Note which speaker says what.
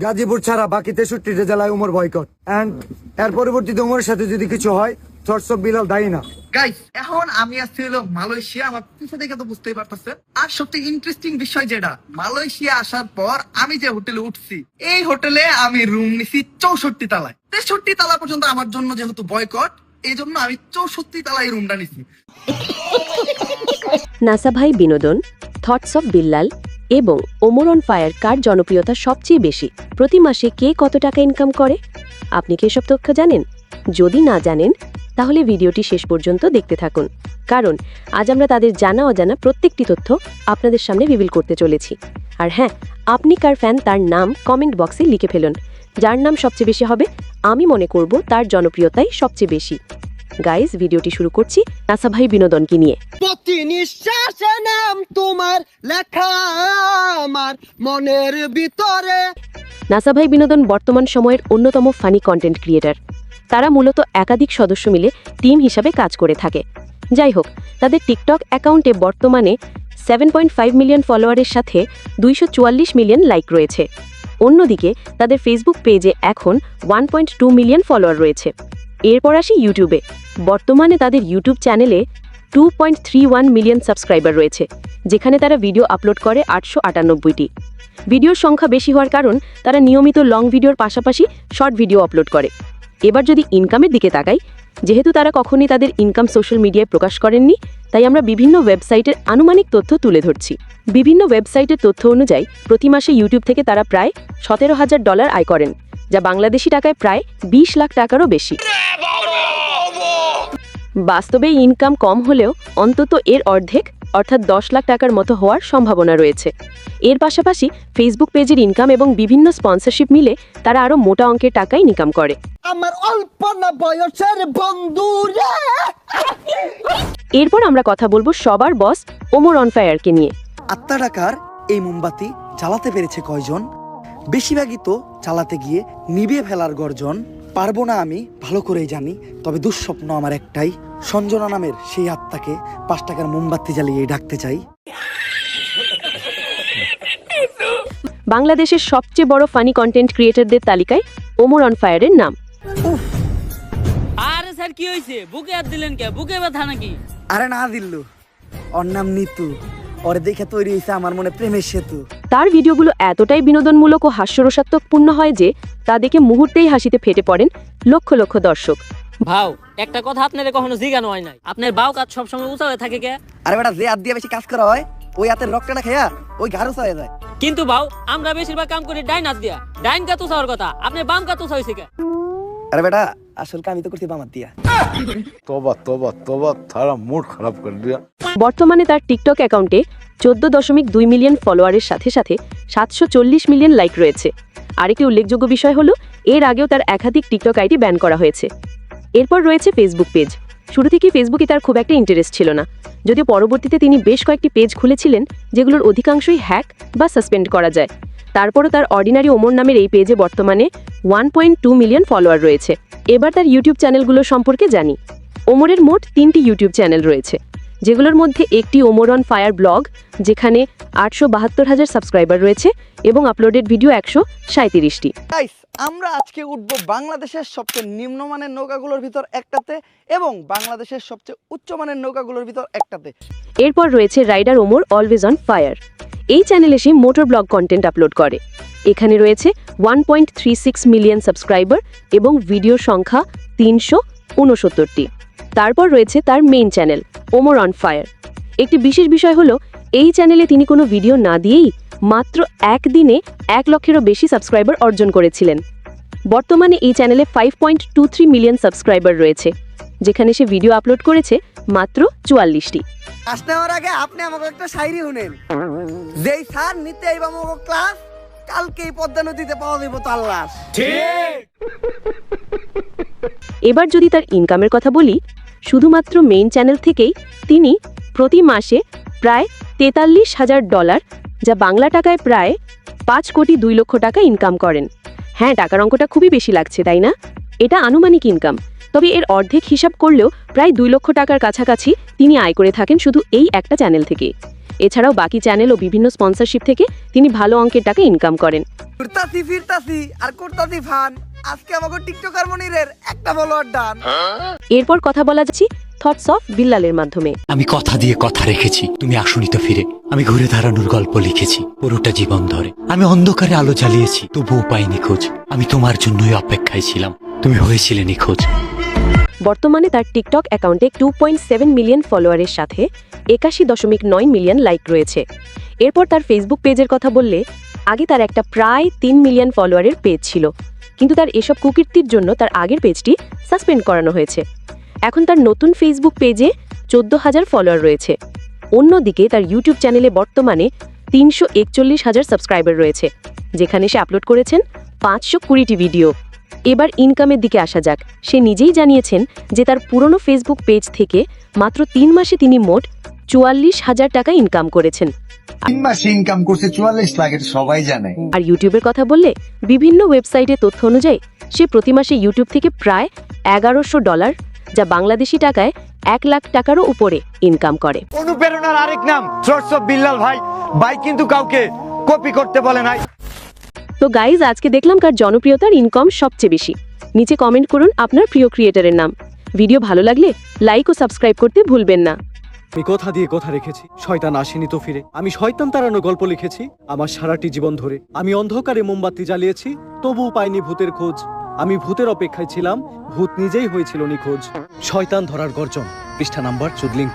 Speaker 1: গাজীপুর ছাড়া বাকি 63টা জেলায় উমর বয়কট এন্ড এর পরবর্তীতে উমরের সাথে যদি কিছু হয় থটস অফ বিলাল দায়ী না।
Speaker 2: গাইস এখন আমি আসছি হলো মালয়েশিয়া, আমার পিছনে দেখে তো বুঝতেই পারতেছেন। আর সবথেকে ইন্টারেস্টিং বিষয় যেটা, মালয়েশিয়া আসার পর আমি যে হোটেলে উঠছি, এই হোটেলে আমি রুম নিছি 64 তালায়। 63 তালা পর্যন্ত আমার জন্য যেহেতু বয়কট, এই জন্য আমি 64 তালায় রুমটা নিছি।
Speaker 3: নাসা ভাই বিনোদন, থটস অফ বিল্লাল এবং ওমর অন ফায়ার কার জনপ্রিয়তা সবচেয়ে বেশি, প্রতি মাসে কে কত টাকা ইনকাম করে, আপনি কি এসব তথ্য জানেন? যদি না জানেন তাহলে ভিডিওটি শেষ পর্যন্ত দেখতে থাকুন, কারণ আজ আমরা তাদের জানা অজানা প্রত্যেকটি তথ্য আপনাদের সামনে রিভিল করতে চলেছি। আর হ্যাঁ, আপনি কার ফ্যান তার নাম কমেন্ট বক্সে লিখে ফেলুন। যার নাম সবচেয়ে বেশি হবে আমি মনে করব তার জনপ্রিয়তাই সবচেয়ে বেশি। গাইজ, ভিডিওটি শুরু করছি নাসা ভাই বিনোদনকে নিয়ে।
Speaker 4: প্রতি নিঃশ্বাসে নাম তোমার লেখা আমার মনের ভিতরে।
Speaker 3: নাসা ভাই বিনোদন বর্তমান সময়ের অন্যতম ফানি কন্টেন্ট ক্রিয়েটার। তারা মূলত একাধিক সদস্য মিলে টিম হিসাবে কাজ করে থাকে। যাই হোক, তাদের টিকটক অ্যাকাউন্টে বর্তমানে 7.5 মিলিয়ন ফলোয়ারের সাথে 244 মিলিয়ন লাইক রয়েছে। অন্যদিকে তাদের ফেসবুক পেজে এখন 1.2 মিলিয়ন ফলোয়ার রয়েছে। এরপর আসি ইউটিউবে। বর্তমানে তাদের ইউটিউব চ্যানেলে 2.31 মিলিয়ন সাবস্ক্রাইবার রয়েছে, যেখানে তারা ভিডিও আপলোড করে 898টি। ভিডিওর সংখ্যা বেশি হওয়ার কারণ তারা নিয়মিত লং ভিডিওর পাশাপাশি শর্ট ভিডিও আপলোড করে। এবার যদি ইনকামের দিকে তাকাই, যেহেতু তারা কখনই তাদের ইনকাম সোশ্যাল মিডিয়ায় প্রকাশ করেননি, তাই আমরা বিভিন্ন ওয়েবসাইটের আনুমানিক তথ্য তুলে ধরছি। বিভিন্ন ওয়েবসাইটের তথ্য অনুযায়ী প্রতি মাসে ইউটিউব থেকে তারা প্রায় $17,000 আয় করেন, যা বাংলাদেশি টাকায় প্রায় 20 লাখ টাকারও বেশি। বাস্তবে ইনকাম কম হলেও অন্তত এর অর্ধেক অর্থাৎ 10 লাখ টাকার মতো হওয়ার সম্ভাবনা রয়েছে। এর পাশাপাশি ফেসবুক পেজের ইনকাম এবং বিভিন্ন স্পন্সরশিপ মিলে তারা আরও মোটা অঙ্কের টাকাই ইনকাম করে।
Speaker 4: আমার অল্প না বয়সের বন্ধুরা।
Speaker 3: এরপর আমরা কথা বলবো সবার বস ওমর অন ফায়ারকে নিয়ে।
Speaker 5: আত্মা টাকার এই মোমবাতি চালাতে পেরেছে কয়জন? বেশিরভাগই তো চালাতে গিয়ে নিভিয়ে ফেলার গর্জন। পারবো না আমি ভালো করেই জানি, তবে দুঃস্বপ্ন আমার একটাই, সঞ্জনা নামের সেই আত্মাকে 5 টাকার মোমবাতি জ্বালিয়ে ডাকতে চাই।
Speaker 3: বাংলাদেশের সবচেয়ে বড় ফানি কন্টেন্ট ক্রিয়েটরদের তালিকায় ওমর অন ফায়ারের নাম।
Speaker 6: আরে স্যার, কি হইছে? বুকে হাত দিলেন কে? বুকে ব্যথা নাকি?
Speaker 5: আরে না দিল্লু, ওর নাম নিতু। ওরে দেখে তৈরি হয়েছে আমার মনে প্রেমের সেতু।
Speaker 3: তার ভিডিওগুলো এতটাই বিনোদনমূলক ও হাস্যরসাত্মকপূর্ণ হয় যে তা দেখে মুহূর্তেই হাসিতে ফেটে পড়েন লক্ষ লক্ষ দর্শক।
Speaker 6: ভাও, একটা কথা আপনারে কখনো জিজ্ঞানো হয় নাই, আপনার বাউ কাজ সবসময় উঁচা হয়ে থাকে কে?
Speaker 5: আরে বেটা, যে হাত দিয়ে বেশি কাজ করা হয় ওই হাতের রক্তটা খেয়া ওই ঘাড় হয়ে যায়।
Speaker 6: কিন্তু ভাও, আমরা বেশিরভাগ কাম করি ডাইন হাত দিয়া। ডাইন কাত উঁচা হওয়ার কথা, আপনার বাম কাত উঁচা হয়েছে কে?
Speaker 5: আরে বেটা, আসল আমি তো করছি বামার দিয়া।
Speaker 7: तौबा तौबा तौबा, थारा मूड खराब कर दिया।
Speaker 3: বর্তমানে তার টিকটক অ্যাকাউন্টে 14.2 মিলিয়ন ফলোয়ারের সাথে সাথে 740 মিলিয়ন লাইক রয়েছে। আরেকটি উল্লেখযোগ্য বিষয় হলো, এর আগেও তার একাধিক টিকটক আইডি ব্যান করা হয়েছে। এরপর রয়েছে ফেসবুক পেজ। শুরু থেকেই ফেসবুকে তার খুব একটা ইন্টারেস্ট ছিল না, যদিও পরবর্তীতে তিনি বেশ কয়েকটি পেজ খুলেছিলেন, যেগুলোর অধিকাংশই হ্যাক বা সাসপেন্ড করা যায়। তারপরও তার অর্ডিনারি ওমর নামের এই পেজে বর্তমানে 1.2 মিলিয়ন ফলোয়ার রয়েছে। এবার তার ইউটিউব চ্যানেলগুলো সম্পর্কে জানি। ওমরের মোট 3টি ইউটিউব চ্যানেল রয়েছে, যেগুলোর মধ্যে একটি ওমর অন ফায়ার ব্লগ, যেখানে 872,000 সাবস্ক্রাইবার রয়েছে এবং আপলোডেড ভিডিও 137টি।
Speaker 5: গাইস, আমরা আজকে উঠবো বাংলাদেশের সবচেয়ে নিম্নমানের নৌকাগুলোর ভিতর একটাতে এবং বাংলাদেশের সবচেয়ে উচ্চমানের নৌকাগুলোর ভিতর একটাতে।
Speaker 3: এরপর রয়েছে rider Omar always on fire. এই চ্যানেলে সে মোটর ব্লগ কন্টেন্ট আপলোড করে। এখানে রয়েছে 1.36 মিলিয়ন সাবস্ক্রাইবার এবং ভিডিও সংখ্যা 369টি। তারপর রয়েছে তার main channel Omar on fire. একটি বিশেষ বিষয় হলো, এই চ্যানেলে তিনি কোনো ভিডিও না দিয়েই মাত্র একদিনে 1 লক্ষেরও বেশি সাবস্ক্রাইবার অর্জন করেছিলেন। বর্তমানে এই চ্যানেলে 5.23 মিলিয়ন সাবস্ক্রাইবার রয়েছে, যেখানে সে ভিডিও আপলোড করেছে মাত্র 44টি।
Speaker 5: আসতে হওয়ার আগে আপনি আমাকে একটা শায়রি শুনেন। যেই স্যার নিতে আইবা আমাকে ক্লাস, কালকেই পদ্মা নদীতে পাওয়া যাবে তার লাশ।
Speaker 3: এবার যদি তার ইনকামের কথা বলি, শুধুমাত্র মেইন চ্যানেল থেকেই তিনি প্রতি মাসে প্রায় $43,000, যা বাংলা টাকায় প্রায় 5.2 লক্ষ টাকা ইনকাম করেন। হ্যাঁ, টাকার অঙ্কটা খুবই বেশি লাগছে, তাই না? এটা আনুমানিক ইনকাম, তবে এর অর্ধেক হিসাব করলেও প্রায় 2 লক্ষ টাকার কাছাকাছি তিনি আয় করে থাকেন শুধু এই একটা চ্যানেল থেকে। এছাড়াও বাকি চ্যানেল ও বিভিন্ন স্পন্সরশিপ থেকে তিনি ভালো অঙ্কের টাকা ইনকাম করেন।
Speaker 2: ঘুরতাছি ফিরতাছি আর করতাছি ফান। আজকে আমাকে টিকটকার মনিরের একটা ফলোয়ার ডান।
Speaker 3: এরপর কথা বলা যাচ্ছে থটস অফ বিল্লালের মাধ্যমে।
Speaker 8: আমি কথা দিয়ে কথা রেখেছি, তুমি আসনি তো ফিরে। আমি ঘুরে দাঁড়ানোর গল্প লিখেছি পুরোটা জীবন ধরে। আমি অন্ধকারে আলো জ্বালিয়েছি, তবুও পাইনি খোঁজ। আমি তোমার জন্যই অপেক্ষায় ছিলাম, তুমি হয়েছিলে নিখোঁজ।
Speaker 3: বর্তমানে তার টিকটক অ্যাকাউন্টে 2.7 মিলিয়ন ফলোয়ারের সাথে 81.9 মিলিয়ন লাইক রয়েছে। এরপর তার ফেসবুক পেজের কথা বললে, আগে তার একটা প্রায় 3 মিলিয়ন ফলোয়ারের পেজ ছিল, কিন্তু তার এসব কুকীর্তির জন্য তার আগের পেজটি সাসপেন্ড করানো হয়েছে। এখন তার নতুন ফেসবুক পেজে 14,000 ফলোয়ার রয়েছে। অন্যদিকে তার ইউটিউব চ্যানেলে বর্তমানে 341,000 সাবস্ক্রাইবার রয়েছে, যেখানে সে আপলোড করেছেন 520টি ভিডিও। এবার ইনকামের দিকে আসা যাক। সে নিজেই জানিয়েছেন যে তার পুরনো ফেসবুক পেজ থেকে মাত্র 3 মাসে তিনি মোট 44,000 টাকা ইনকাম করেছেন।
Speaker 9: 3 মাসে ইনকাম করছে 44 লাখ, এটা সবাই জানে।
Speaker 3: আর ইউটিউবের কথা বললে, বিভিন্ন ওয়েবসাইটে তথ্য অনুযায়ী সে প্রতি মাসে ইউটিউব থেকে প্রায় $1100, যা বাংলাদেশি টাকায় 1 লাখ টাকারও উপরে ইনকাম করে।
Speaker 1: অনুপ্রেরণার আরেক নাম থটস অফ বিল্লাল ভাই। ভাই কিন্তু কাউকে কপি করতে বলে নাই।
Speaker 3: তো গাইজ, আজকে দেখলাম কার জনপ্রিয়তার ইনকাম সবচেয়ে বেশি। নিচে কমেন্ট করুন আপনার প্রিয় ক্রিয়েটরের নাম। ভিডিও ভালো লাগলে লাইক ও সাবস্ক্রাইব করতে ভুলবেন না।
Speaker 10: আমি কথা দিয়ে কথা রেখেছি, শয়তান আসেনি তো ফিরে। আমি শয়তান তাড়ানোর গল্প লিখেছি আমার সারাটি জীবন ধরে। আমি অন্ধকারে মোমবাতি জ্বালিয়েছি, তবুও পাইনি ভূতের খোঁজ। আমি ভূতের অপেক্ষায় ছিলাম, ভূত নিজেই হয়েছিল নিখোঁজ। শয়তান ধরার গর্জন, পৃষ্ঠা নাম্বার 14।